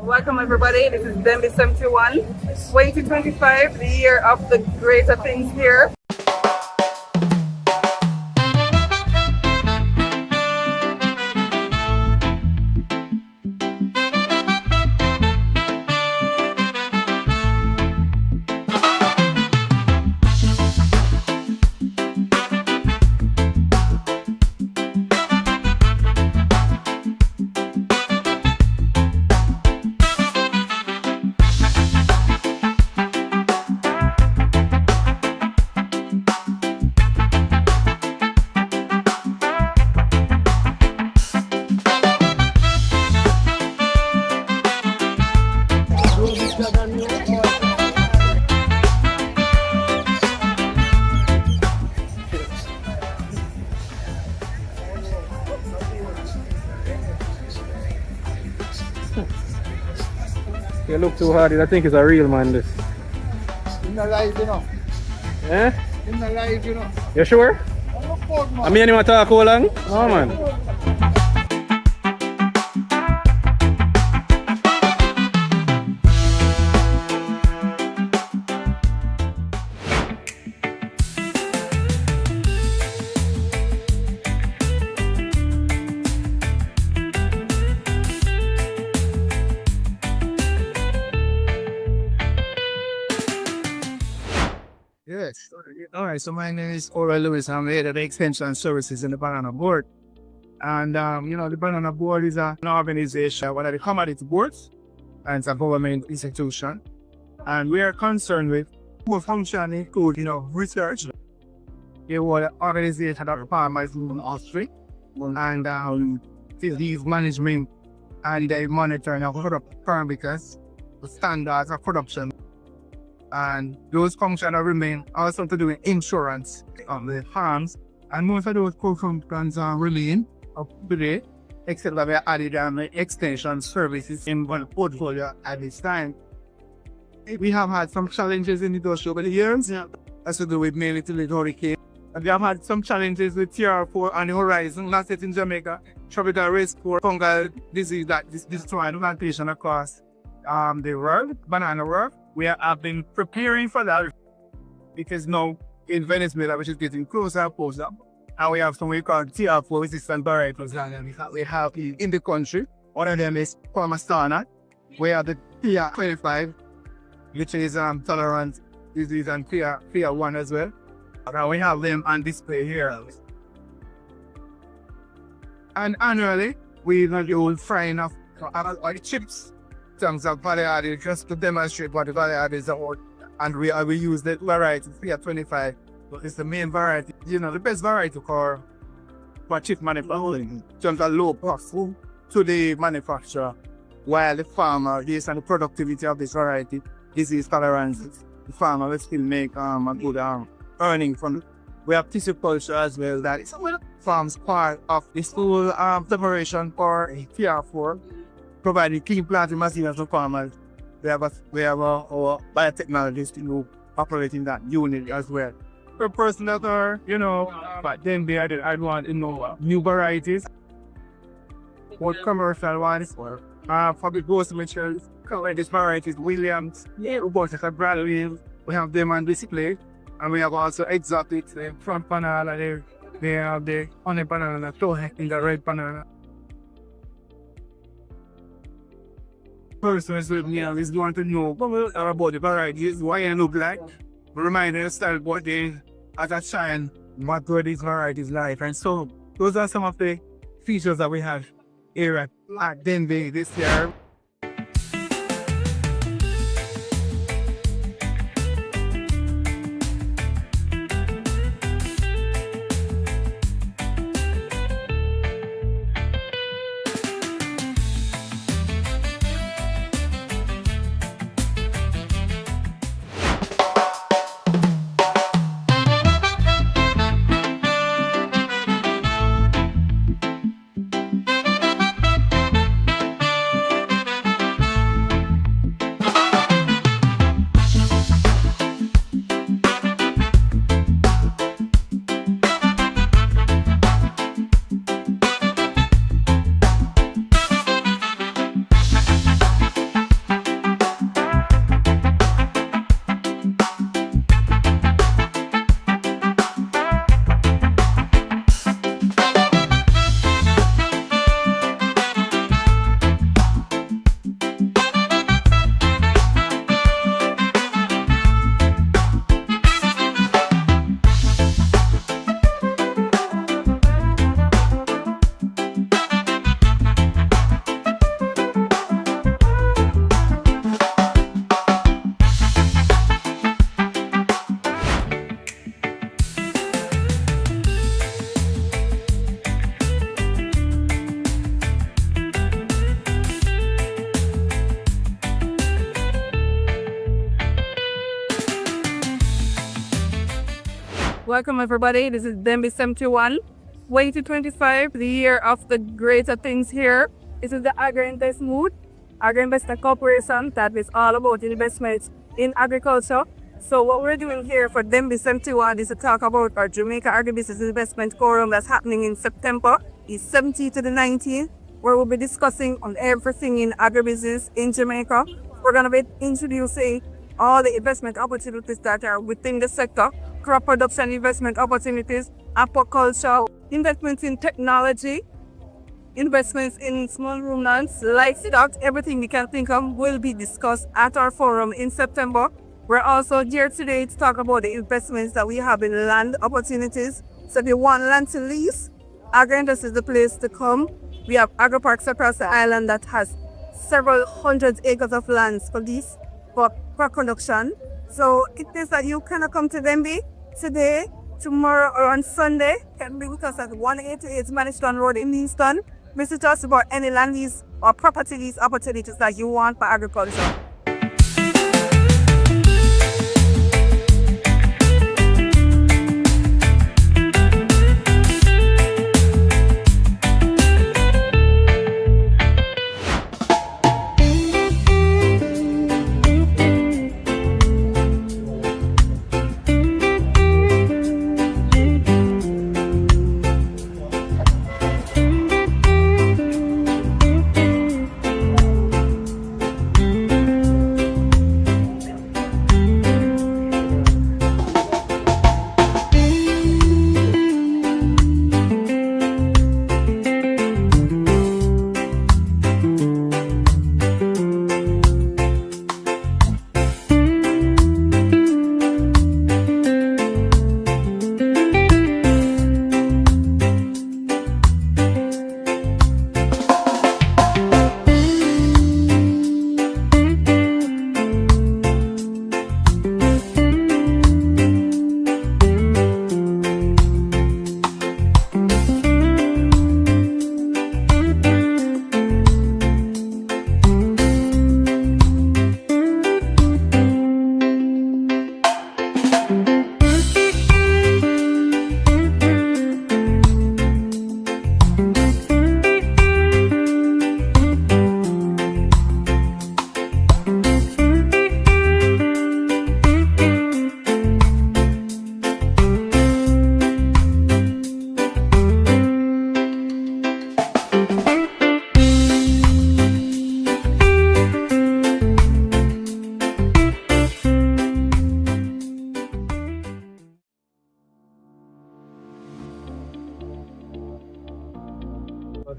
Welcome everybody, this is Denbigh 71, 2025, the year of the greater things here. You look too hard, I think it's a real man this. In the life, you know. Eh? In the life, you know. You sure? I mean, you want to talk how long? No, man. Yes. All right. So my name is Ora Lewis. I'm the head of the extension services in the Banana Board. And, the Banana Board is an organization, one of the commodity boards, and it's a government institution. And we are concerned with core function include, research. It was an organization that farmers in Austria. And these management and they monitor and product farm because the standards of production. And those functions remain also to do with insurance on the farms. And most of those core functions are remain up to date, except that we added extension services in one portfolio at this time. We have had some challenges in the industry over the years, as to do with mainly to the hurricane. And we have had some challenges with TR4 on the horizon, not yet in Jamaica, tropical risk for fungal disease that destroyed the plantation across the world, banana world. We have been preparing for that because now in Venezuela, which is getting closer and closer, and we have something we call TR4 resistant varietals that we have in the country. One of them is Palmastana. We have the TR25, which is tolerant disease, and TR1 as well. And we have them on display here. And annually, we do frying of chips. Terms of value added, just to demonstrate what the value added is about. And we use the variety 325. So it's the main variety, the best variety for chip manufacturing in terms of low cost to the manufacturer, while the farmer, based on the productivity of this variety, disease tolerance, the farmer will still make a good earning from it. We have tissue culture as well, that is farms part of this whole preparation for TR4. Providing clean planting materials for farmers. We have our biotechnologists who operate in that unit as well. For a person that are, but then I'd want new varieties, more commercial ones, or public growth materials, these varieties, Williams, robotics and Bradley. We have them on display, and we have also exotics, the front banana, they have the honey banana, the red banana. Person is going to know about the varieties, why they look like, remind themselves what they at a time, what were these varieties like. And so those are some of the features that we have here at Denbigh this year. Welcome everybody. This is Denbigh 71. 2025, the year of the greater things here. This is the Agro-Investment Corporation that is all about investments in agriculture. So what we're doing here for Denbigh 71 is to talk about our Jamaica Agribusiness Investment Forum that's happening in September, the 17th to the 19th, where we'll be discussing on everything in agribusiness in Jamaica. We're going to be introducing all the investment opportunities that are within the sector, crop production investment opportunities, aquaculture, investments in technology, investments in small ruminants, livestock, everything we can think of will be discussed at our forum in September. We're also here today to talk about the investments that we have in land opportunities. So if you want land to lease, Agri-Invest is the place to come. We have agro parks across the island that has several hundred acres of lands for lease for crop production. So it is that you cannot come to Denbigh today, tomorrow, or on Sunday. Can be with us at 188 Maniston Road in Easton. Visit us about any land lease or property lease opportunities that you want for agriculture.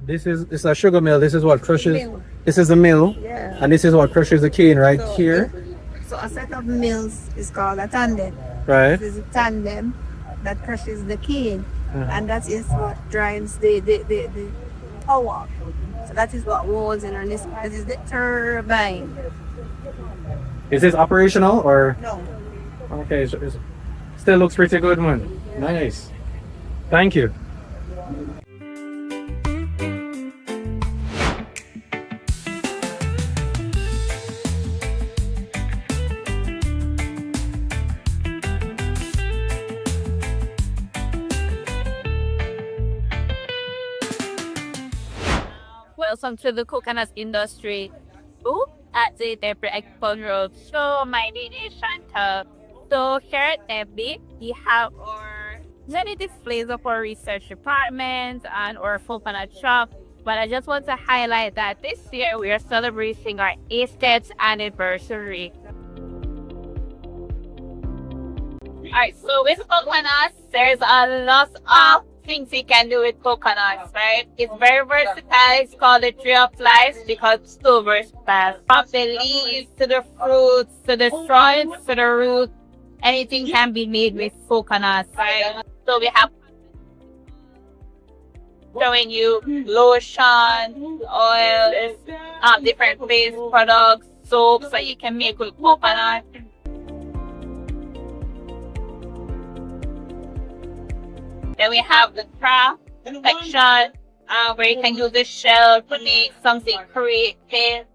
This is a sugar mill. This is what crushes. Mill. This is the mill, Yeah. and this is what crushes the cane right So- here, So a set of mills is called a tandem. right? This is a tandem that crushes the cane, Uh-huh. and that is what drives the power. So that is what rolls in, and this is the turbine. Is this operational or No. okay? So it still looks pretty good, man. Nice. Thank you. Welcome to the coconut industry at the Denbigh Agricultural Show. My name is Chantal. So here at Denbigh, we have our many displays of our research department and our coconut shop. But I just want to highlight that this year we are celebrating our 80th anniversary. Alright, so with coconuts, there's a lot of things you can do with coconuts, right? It's very versatile. It's called the tree of life because it's so versatile. From the leaves to the fruits to the straws to the roots, anything can be made with coconuts, right? So we have showing you lotion, oils, different face products, soaps that you can make with coconut. Then we have the craft section where you can use the shell to make something creative.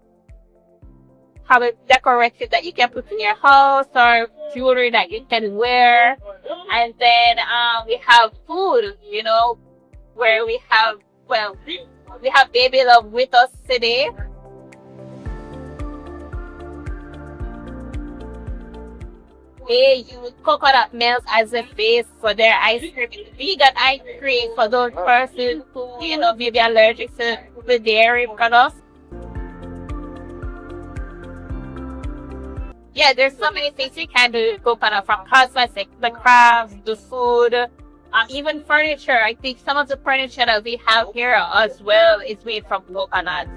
Have it decorated that you can put in your house or jewelry that you can wear. And then we have food, you know, where we have Baby Love with us today. They use coconut milk as a base for their ice cream. Vegan ice cream for those persons who, you know, may be allergic to the dairy products. Yeah, there's so many things you can do with coconut, from cosmetics, the crafts, the food, even furniture. I think some of the furniture that we have here as well is made from coconuts.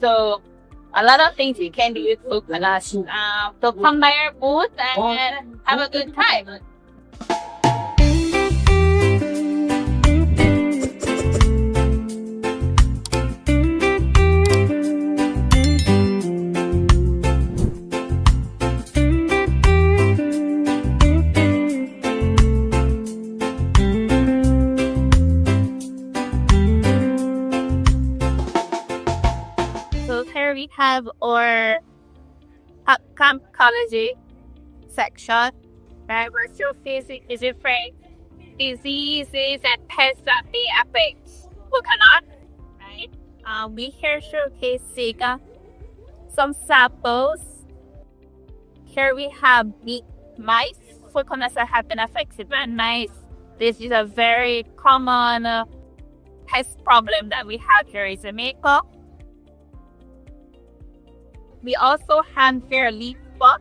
So a lot of things you can do with coconuts. So come by our booth and have a good time. We have our campology section, right? We're showcasing the different diseases and pests that may affect coconut, right? We here showcasing some samples. Here we have the mice. Coconuts that have been affected by mice. This is a very common pest problem that we have here in Jamaica. We also have here leaf spot.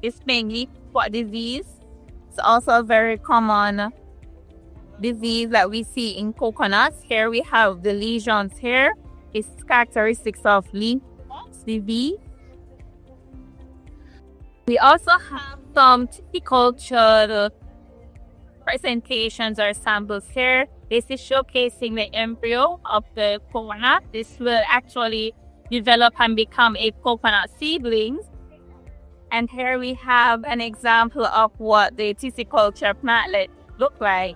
It's mainly spot disease. It's also a very common disease that we see in coconuts. Here we have the lesions here. It's characteristics of leaf disease. We also have some cultural presentations or samples here. This is showcasing the embryo of the coconut. This will actually develop and become a coconut seedling. And here we have an example of what the culture plantlet look like.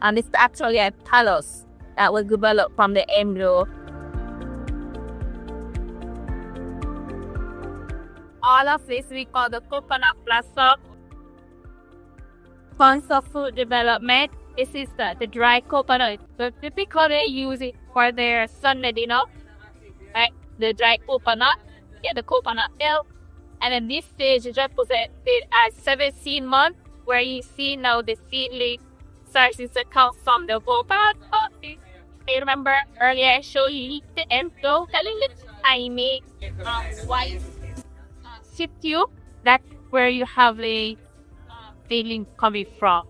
And it's actually a thallus that will develop from the embryo. All of this we call the coconut blossom. Funds of food development. This is the dry coconut. So typically they use it for their Sunday dinner, right? The dry coconut, get the coconut milk, and then this stage is represented as 17 months, where you see now the seedling starts to come from the coconut. You remember earlier I showed you the embryo, a little tiny white tube. That's where you have the seedling coming from.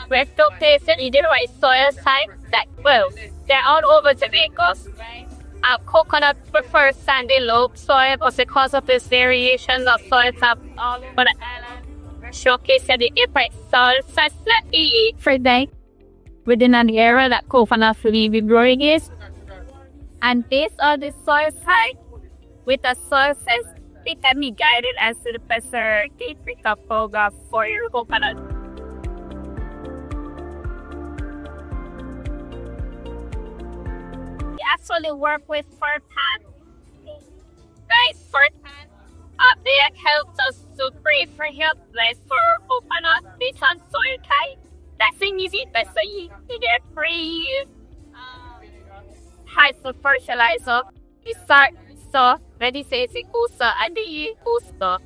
We're showcasing in different soil types that, well, they're all over Jamaica. Coconut prefers sandy loam soil, but because of this variation of soil types all over the island, we're showcasing the different soil types for them within an area that coconut will be growing is. And based on the soil type, with the sources, it can be guided as to the best program for your coconut. Actually work with fertan. Guys, fertan they helps us to create for helpless for coconut based on soil type. That's easy. That's so you get free high fertilizer. We start so ready say usa and the usa.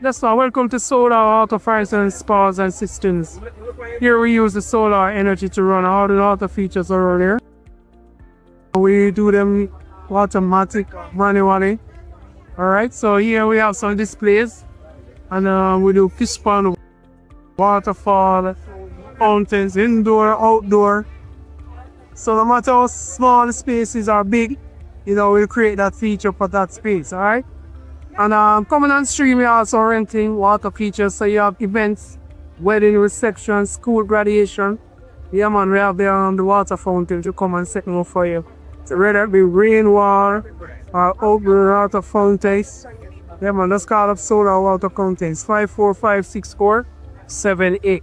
that's why. Welcome to Solar Auto Fires and Spas and Systems. Here we use the solar energy to run all the auto features around here. We do them automatic, manually. Alright, so here we have some displays. And we do fish pond, waterfall, fountains, indoor, outdoor. So no matter how small the spaces are big, you know, we'll create that feature for that space, alright? And coming on stream, we're also renting water features. So you have events, wedding reception, school graduation. Yeah man, we have the water fountain to come and set them up for you. So whether it be rainwater or outdoor water fountains. Yeah man, let's call up solar water fountains 5456478.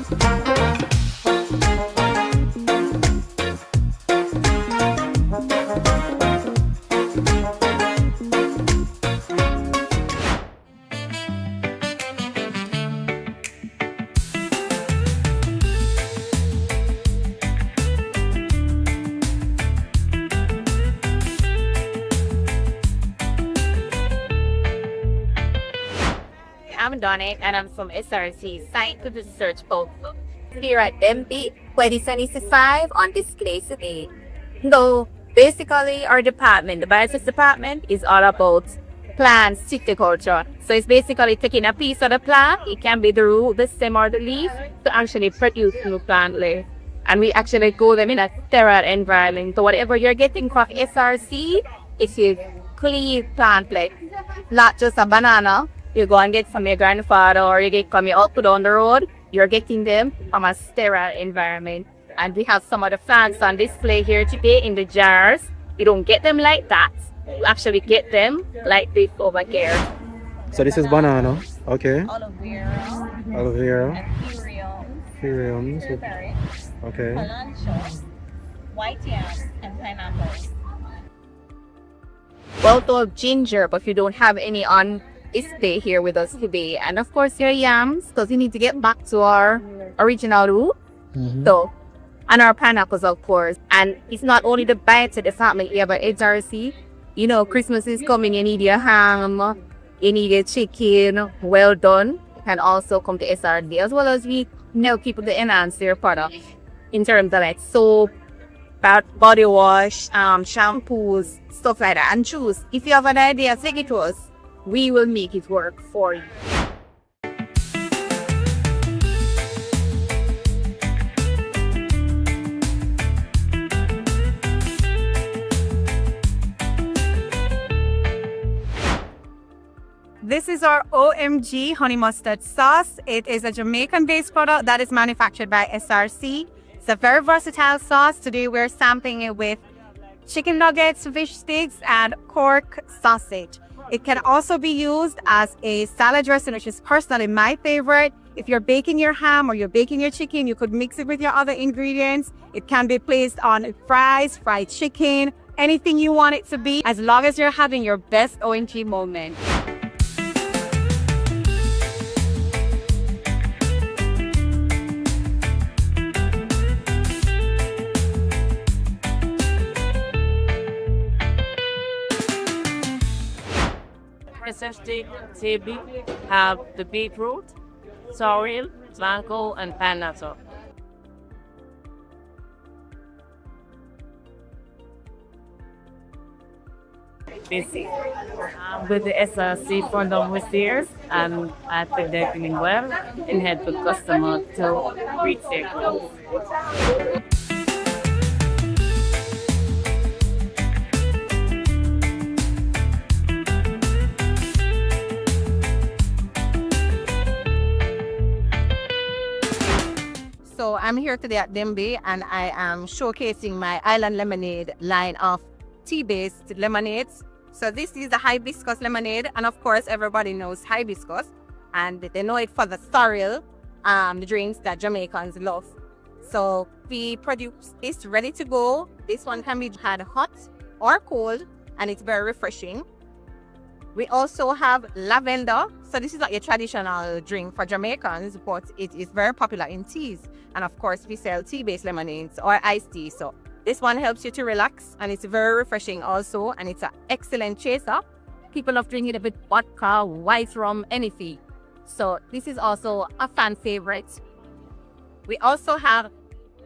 I'm Donna and I'm from SRC Scientific Research Post here at Denbigh 2025 on display today. So basically our department, the byZas department, is all about plant horticulture. So it's basically taking a piece of the plant, it can be the root, the stem or the leaf, to actually produce new plant layer. And we actually grow them in a sterile environment. So whatever you're getting from SRC, it's a clean plant plate, not just a banana. You go and get from your grandfather or you get from your uncle down the road, you're getting them from a sterile environment. And we have some of the plants on display here today in the jars. You don't get them like that. You actually get them like this over here. So this is banana, okay. Aloe vera. Aloe vera. Ethereum. Ethereum. Okay. Kalanchoe, white yams, and pineapples. Well, to ginger, but if you don't have any on display here with us today. And of course your yams, because we need to get back to our original root. So, and our pineapples of course. And it's not only the bites at the family here, but HRC. You know, Christmas is coming, you need your ham, you need your chicken, well done. You can also come to SRD as well as we help people to enhance their product in terms of like soap, body wash, shampoos, stuff like that. And choose. If you have an idea, take it to us. We will make it work for you. This is our OMG Honey Mustard sauce. It is a Jamaican-based product that is manufactured by SRC. It's a very versatile sauce. Today we're sampling it with chicken nuggets, fish sticks, and cork sausage. It can also be used as a salad dressing, which is personally my favorite. If you're baking your ham or you're baking your chicken, you could mix it with your other ingredients. It can be placed on fries, fried chicken, anything you want it to be, as long as you're having your best OMG moment. Essentially, table have the beetroot, sorrel, mango, and pineapple. Busy. With the SRC front of the stairs, and I think they're doing well and help the customer to reach their goals. So I'm here today at Denbigh and I am showcasing my Island Lemonade line of tea-based lemonades. So this is the hibiscus lemonade, and of course everybody knows hibiscus and they know it for the sorrel the drinks that Jamaicans love. So we produce this ready to go. This one can be had hot or cold and it's very refreshing. We also have lavender. So this is not your traditional drink for Jamaicans, but it is very popular in teas. And of course, we sell tea-based lemonades or iced tea. So this one helps you to relax and it's very refreshing also. And it's an excellent chaser. People love drinking it with vodka, white rum, anything. So this is also a fan favorite. We also have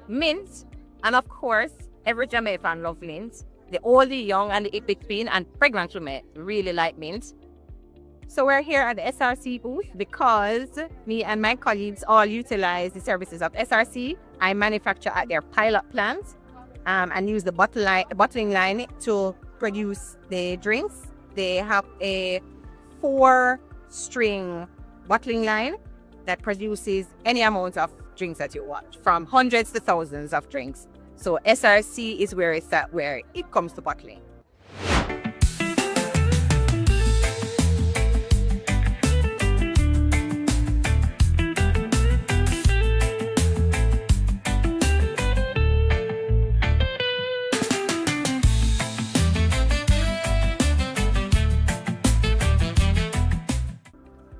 mint, and of course, every Jamaican loves mint. The old, the young, and the in between, and pregnant women really like mint. So we're here at the SRC booth because me and my colleagues all utilize the services of SRC. I manufacture at their pilot plant and use the bottling line to produce the drinks. They have a 4-string bottling line that produces any amount of drinks that you want, from hundreds to thousands of drinks. So SRC is where it's at, where it comes to bottling.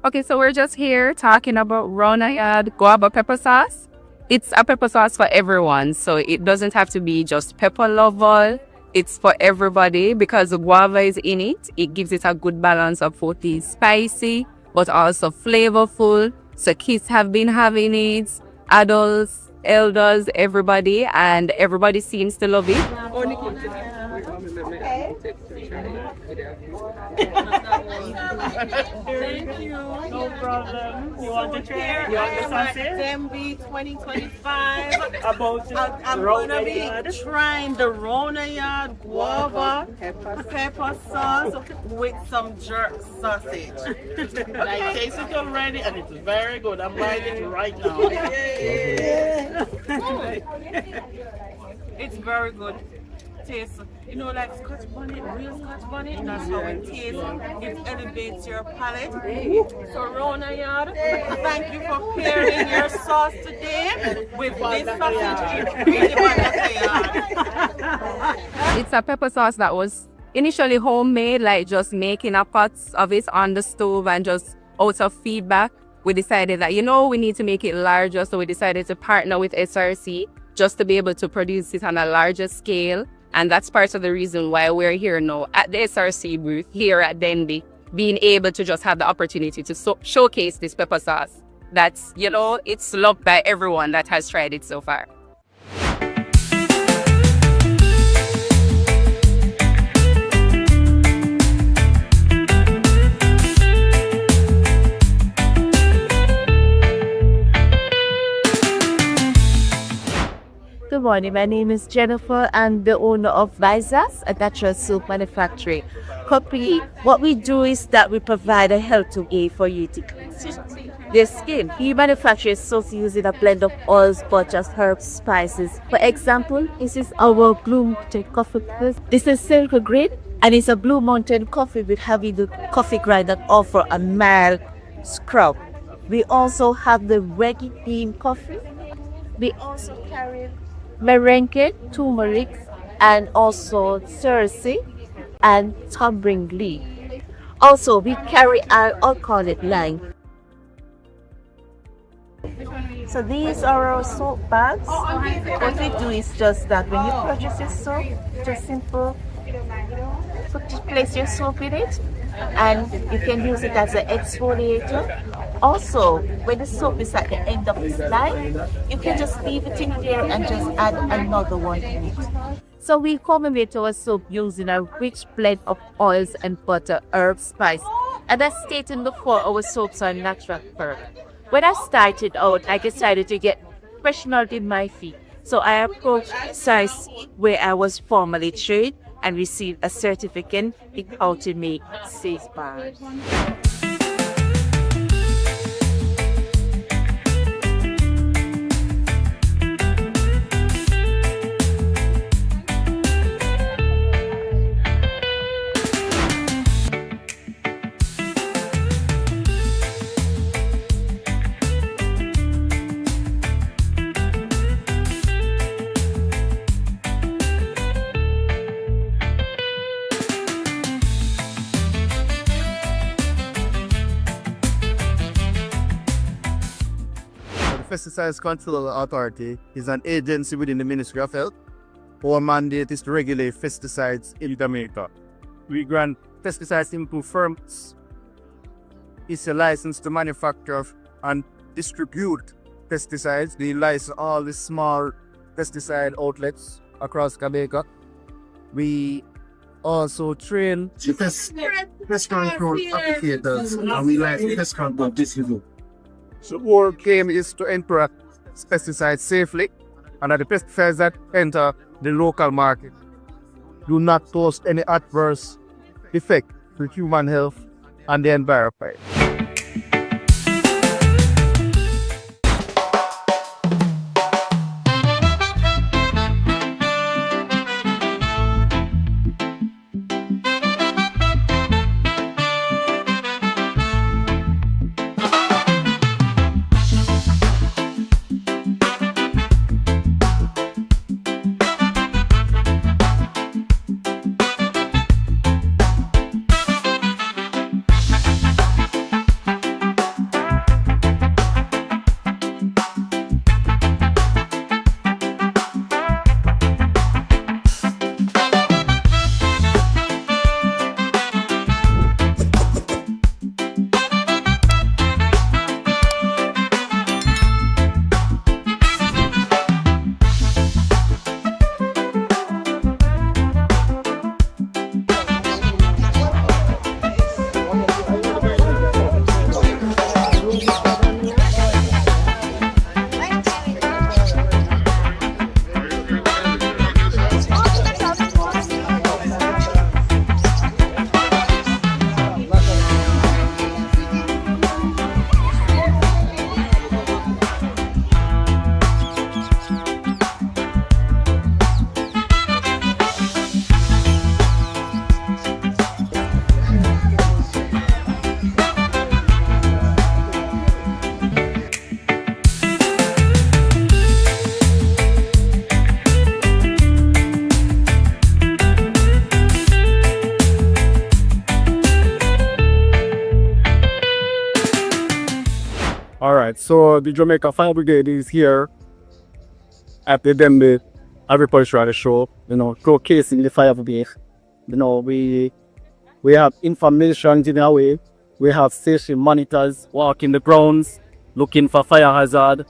Okay, so we're just here talking about Roun Yaad Guava pepper sauce. It's a pepper sauce for everyone, so it doesn't have to be just pepper lover. It's for everybody because the guava is in it. It gives it a good balance of both the spicy but also flavorful. So kids have been having it, adults, elders, everybody, and everybody seems to love it. Thank you. No problem. You want to try? You want the sausage? Denbigh 2025. I'm gonna be trying the Roun Yaad Guava pepper sauce with some jerk sausage. I taste it already and it's very good. I'm buying it right now. It's very good. Taste, you know, like Scotch bonnet, real Scotch bonnet, that's how it tastes. It elevates your palate. So Roun Yaad, thank you for pairing your sauce today with this sausage. It's really wonderful. It's a pepper sauce that was initially homemade, like just making a pot of it on the stove, and just out of feedback, we decided that, you know, we need to make it larger. So we decided to partner with SRC just to be able to produce it on a larger scale. And that's part of the reason why we're here now at the SRC booth here at Denbigh, being able to just have the opportunity to showcase this pepper sauce. That's, you know, it's loved by everyone that has tried it so far. Good morning, my name is Jennifer. I'm the owner of byZas, a natural soap manufacturing company. What we do is that we provide a healthy way for you to clean their skin. We manufacture soaps using a blend of oils, butters, herbs, spices. For example, this is our Blue Mountain coffee. This is silver green, and it's a Blue Mountain coffee with having the coffee grind that offer a mild scrub. We also have the Reggae bean coffee. We also carry merengue, turmeric, and also Cersei and tamarind leaf. Also, we carry our alcoholic line. So these are our soap bags. What we do is just that when you purchase your soap, just simple, place your soap in it, and you can use it as an exfoliator. Also, when the soap is at the end of its life, you can just leave it in there and just add another one in it. So we formulate our soap using a rich blend of oils and butter, herbs, spice. And as stated before, our soaps are natural pearl. When I started out, I decided to get professional in my field. So I approached sites where I was formally trained and received a certificate in how to make safe bars. Pesticide Control Authority is an agency within the Ministry of Health. Our mandate is to regulate pesticides in Jamaica. We grant pesticides to firms is a license to manufacture and distribute pesticides. They license all the small pesticide outlets across Jamaica. We also train the pest control applicators and we license pest control distributors. So our aim is to enter pesticides safely and that the pesticides that enter the local market do not cause any adverse effect to human health and the environment. Alright, so the Jamaica Fire Brigade is here at the Denbigh Agricultural show, showcasing the fire brigade. We have information in our way. We have station monitors walking the grounds, looking for fire hazard,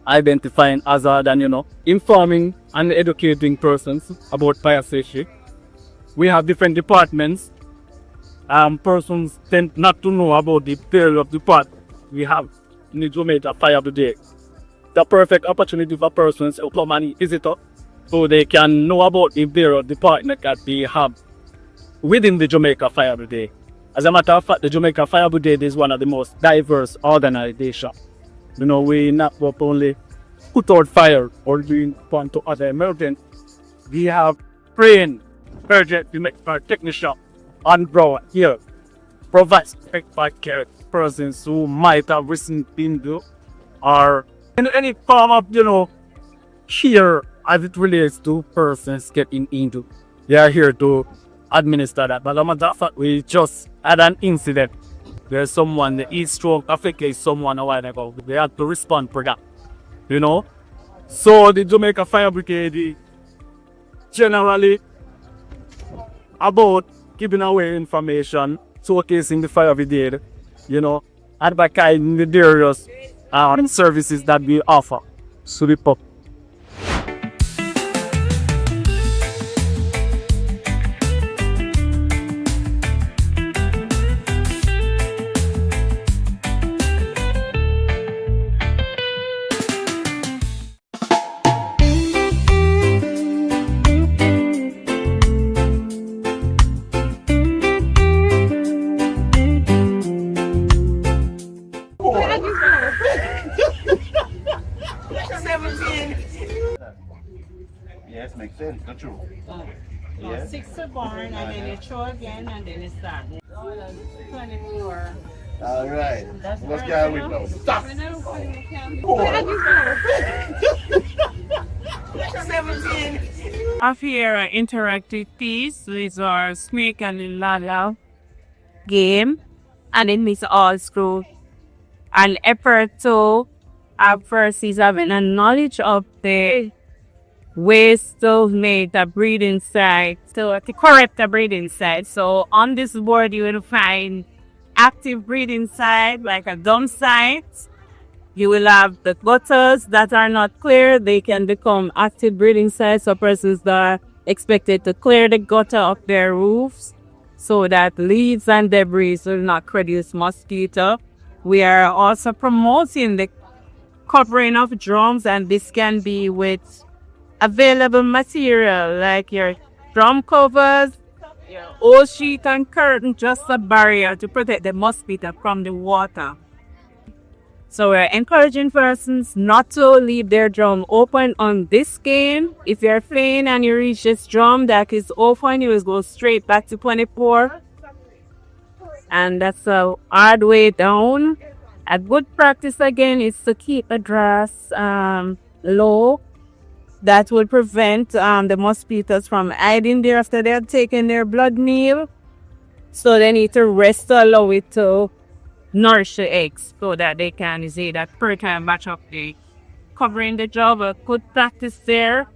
identifying hazard and informing and educating persons about fire safety. We have different departments. Persons tend not to know about the theory of the part we have in the Jamaica Fire Brigade. The perfect opportunity for persons to come and visit us so they can know about the various departments that we have within the Jamaica Fire Brigade. As a matter of fact, the Jamaica Fire Brigade is one of the most diverse organizations. We not only put out fire or respond to other emergencies. We have trained urgent technicians on ground here, provide expert care to persons who might have recently been or in any form of here as it relates to persons getting into. They are here to administer that. But as a matter of fact, we just had an incident where someone, the heat stroke affected someone a while ago. They had to respond for that. So the Jamaica Fire Brigade generally about giving away information, showcasing the fire brigade, advocating the various services that we offer to the public. Yes, makes sense. That's true. Yeah. 6 to born, and then you throw again, and then you start. 24. All right. What's going on now? Stop. 17. Have here an interactive piece. These are snake and ladder game, and it makes all through an effort to have first is having a knowledge of the ways to make the breeding site, to correct the breeding site. So on this board you will find active breeding site, like a dump site. You will have the gutters that are not clear. They can become active breeding sites for persons that are expected to clear the gutter of their roofs so that leaves and debris will not produce mosquito. We are also promoting the covering of drums, and this can be with available material like your drum covers, your old sheet and curtain, just a barrier to protect the mosquito from the water. So we're encouraging persons not to leave their drum open on this game. If you're playing and you reach this drum that is open, you will go straight back to 24. And that's a hard way down. A good practice again is to keep the grass low. That will prevent the mosquitoes from hiding there after they have taken their blood meal. So they need to rest to allow it to nourish the eggs so that they can say that fertile match up the covering the job. A good practice there.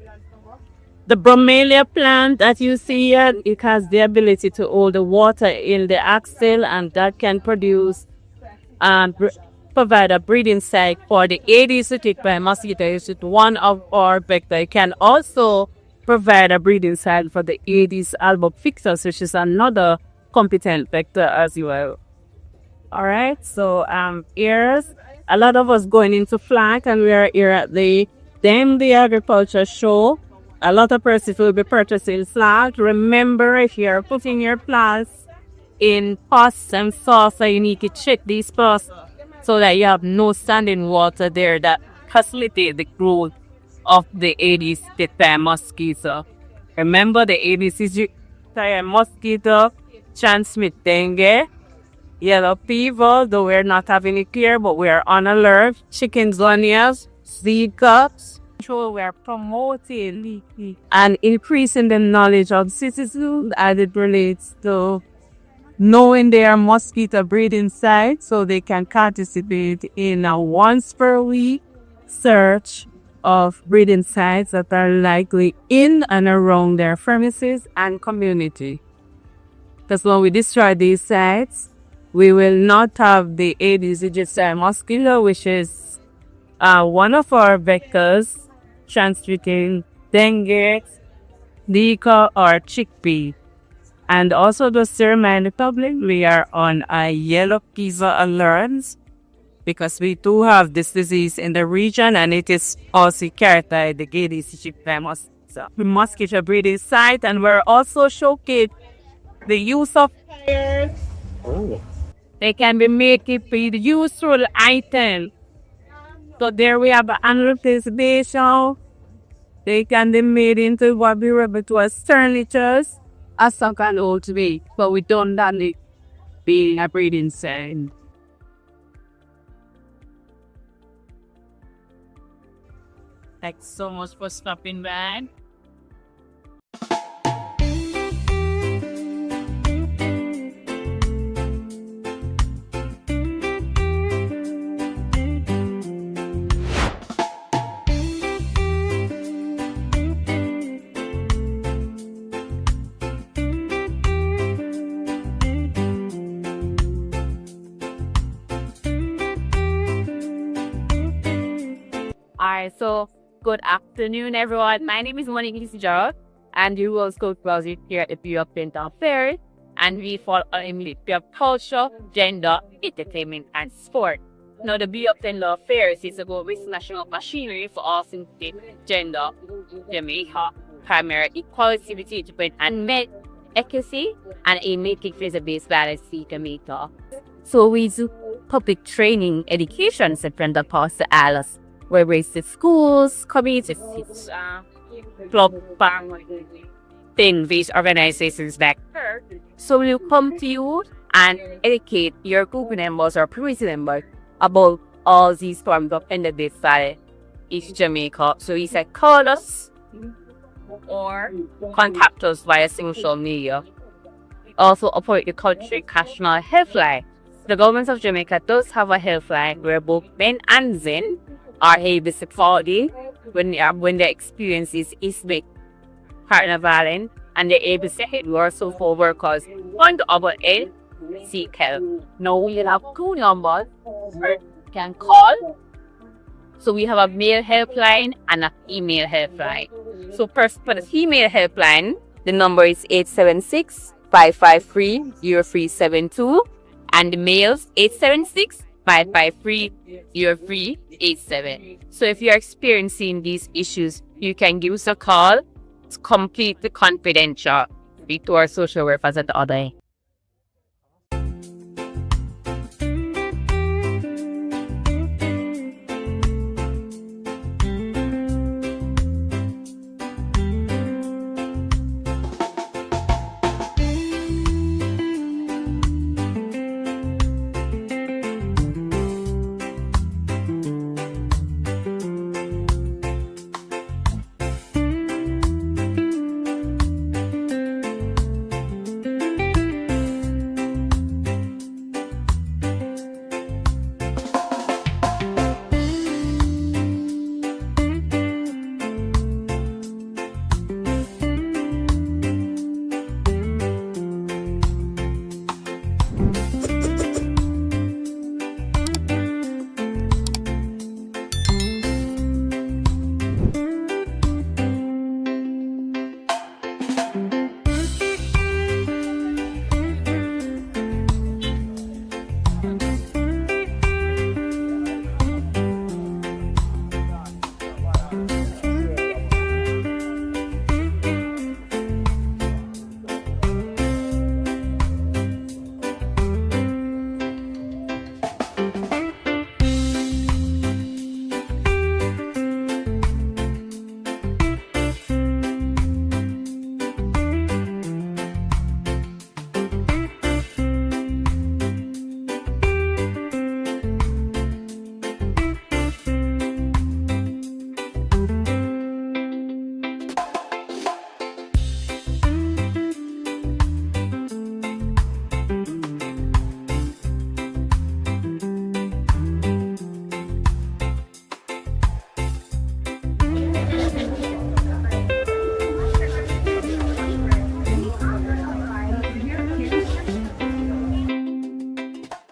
The bromelia plant that you see here, it has the ability to hold the water in the axil, and that can produce provide a breeding site for the Aedes aegypti mosquito. It's one of our vectors. It can also provide a breeding site for the Aedes albopictus, which is another competent vector as well. All right, so here's a lot of us going into flag, and we are here at the Denbigh Agricultural Show. A lot of persons will be purchasing flag. Remember, if you're putting your plants in pots and saucer, you need to check these pots so that you have no standing water there that facilitate the growth of the Aedes aegypti mosquito. Remember, the Aedes aegypti mosquito transmit dengue, yellow fever, though we're not having it here, but we're on alert. Chikungunya, Zika. So we're promoting and increasing the knowledge of citizens as it relates to knowing their mosquito breeding sites so they can participate in a once per week search of breeding sites that are likely in and around their premises and community. Because when we destroy these sites, we will not have the Aedes aegypti mosquito, which is one of our vectors transmitting dengue, Zika, or chickpea. And also just to remind the public, we are on a yellow fever alert because we do have this disease in the region, and it is also carried by the Aedes aegypti mosquito breeding site. And we're also showcasing the use of tires. They can be made with useful items. So there we have an representation. They can be made into what we refer to as furnitures, as some kind of old way, but we don't need being a breeding site. Thanks so much for stopping by. Alright, so good afternoon, everyone. My name is Monique, and you will go browsing here at the Bureau of Dental Affairs, and we follow in culture, gender, entertainment, and sport. Now, the Bureau of Dental Affairs is about with national machinery for all things gender, Jamaica, primary equality between Japan and med accuracy, and a making face-based balance Jamaica. So we do public training, education, and the past the Alice. Where we visit schools, communities, club, these organizations back there. So we'll come to you and educate your group members or community members about all these forms of endemic valley in Jamaica. So you said call us or contact us via social media. Also operate the country national helpline. The government of Jamaica does have a helpline where both men and women are able to support when the experience is big partner violent, and they're able to hit more so for workers on the other end seek help. Now we have 2 numbers where you can call. So we have a male helpline and a female helpline. So first for the female helpline, the number is 876-553-0372 and the males 876-553-0387. So if you're experiencing these issues, you can give us a call. It's completely confidential. Speak to our social workers at the other end.